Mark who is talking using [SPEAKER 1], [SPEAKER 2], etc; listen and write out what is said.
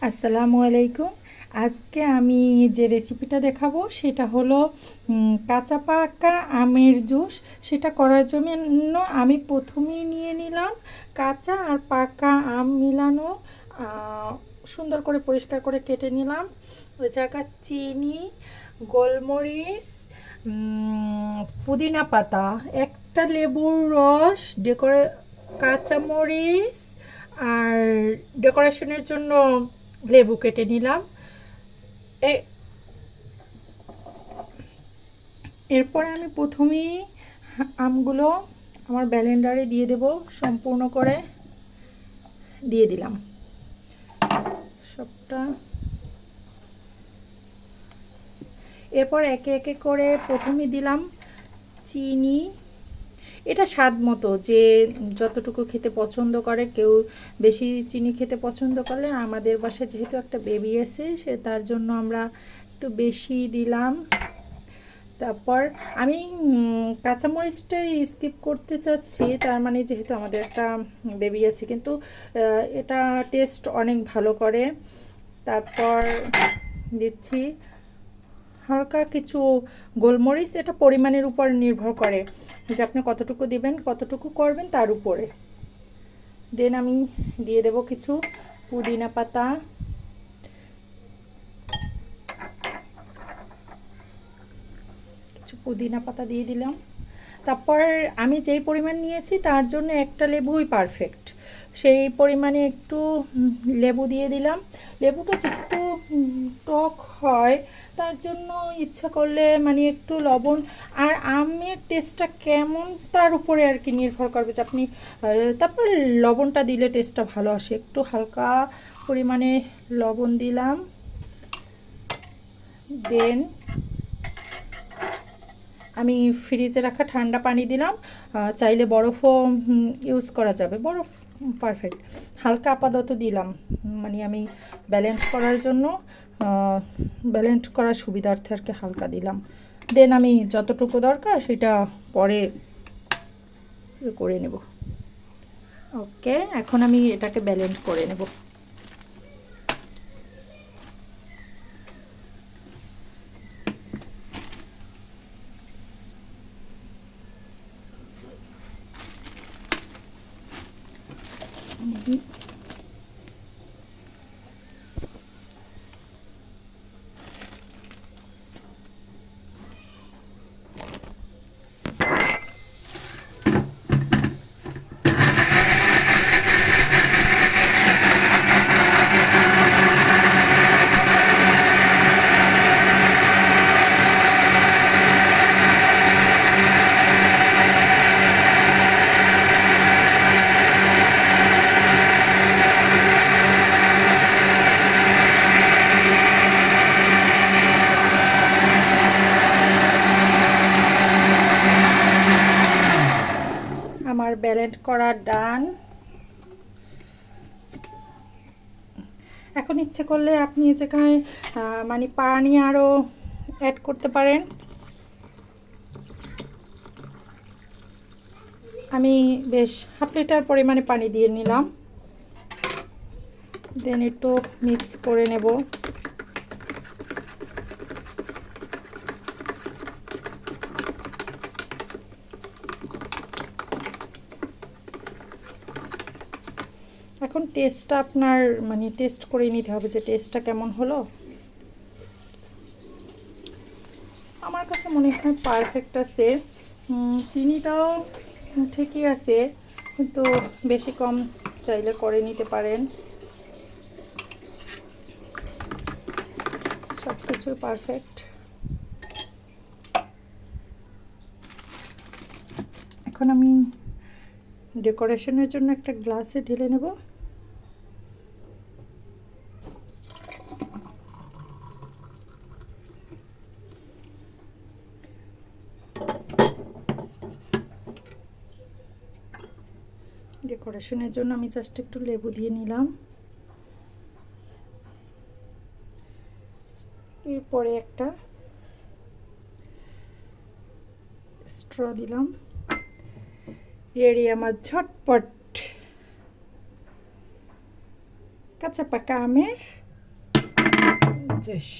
[SPEAKER 1] আসসালামু আলাইকুম। আজকে আমি যে রেসিপিটা দেখাবো সেটা হলো কাঁচা পাকা আমের জুস। সেটা করার জন্য আমি প্রথমেই নিয়ে নিলাম কাঁচা আর পাকা আম মিলানো, সুন্দর করে পরিষ্কার করে কেটে নিলাম। ওই জায়গায় চিনি, গোলমরিচ, পুদিনা পাতা, একটা লেবুর রস, কাঁচামরিচ আর ডেকোরেশনের জন্য লেবু কেটে নিলাম। এরপরে আমি প্রথমেই আমগুলো আমার ব্লেন্ডারে দিয়ে দেব, সম্পূর্ণ করে দিয়ে দিলাম সবটা। এরপর একে একে করে প্রথমে দিলাম চিনি, এটা স্বাদ মতো, যে যতটুকু খেতে পছন্দ করে। কেউ বেশি চিনি খেতে পছন্দ করলে, আমাদের বাসায় যেহেতু একটা বেবি আছে সে তার জন্য আমরা একটু বেশি দিলাম। তারপর আমি কাঁচামরিচটাই স্কিপ করতে চাচ্ছি, তার মানে যেহেতু আমাদের একটা বেবি আছে, কিন্তু এটা টেস্ট অনেক ভালো করে। তারপর দিচ্ছি হালকা কিছু গোলমরিচ। এটা পরিমাণের উপর নির্ভর করে যে আপনি কতটুকু দিবেন, কতটুকু করবেন তার উপরে। দেন আমি দিয়ে দেব কিছু পুদিনা পাতা, দিয়ে দিলাম। তারপর আমি যেই পরিমাণ নিয়েছি তার জন্য একটা লেবুই পারফেক্ট, সেই পরিমাণে একটু লেবু দিয়ে দিলাম। লেবুটা যেহেতু টক হয় তার জন্য ইচ্ছা করলে মানে একটু লবণ, আর আমের টেস্টটা কেমন তার উপরে আর কি নির্ভর করবে যে আপনি, তারপর লবণটা দিলে টেস্টটা ভালো আসে। একটু হালকা পরিমাণে লবণ দিলাম। দেন আমি ফ্রিজে রাখা ঠান্ডা পানি দিলাম। চাইলে বরফও ইউজ করা যাবে, বরফ পারফেক্ট। হালকা আপাতত দিলাম, মানে আমি ব্যালেন্স করার জন্য, ব্যালেন্স করার সুবিধার্থে আর কি হালকা দিলাম। দেন আমি যতটুকু দরকার সেটা পরে করে নেব। ওকে, এখন আমি এটাকে ব্যালেন্স করে নেব। আমার ব্যালেন্স করা ডান। এখন ইচ্ছে করলে আপনি যেখানে মানে পানি আরও অ্যাড করতে পারেন। আমি বেশ হাফ লিটার পরিমাণে পানি দিয়ে নিলাম। দেন একটু মিক্স করে নেব। এখন টেস্টটা আপনার মানে টেস্ট করে নিতে হবে যে টেস্টটা কেমন হলো। আমার কাছে মনে হয় পারফেক্ট আছে। চিনিটাও ঠিকই আছে, কিন্তু বেশি কম চাইলে করে নিতে পারেন। সব কিছু পারফেক্ট। এখন আমি ডেকোরেশনের জন্য একটা গ্লাসে ঢেলে নেব। ডেকোরেশনের জন্য আমি জাস্ট একটু লেবু দিয়ে নিলাম। এরপরে একটা স্ট্র দিলাম। রেডি আমার ঝটপট কাঁচা পাকা আমের
[SPEAKER 2] ইস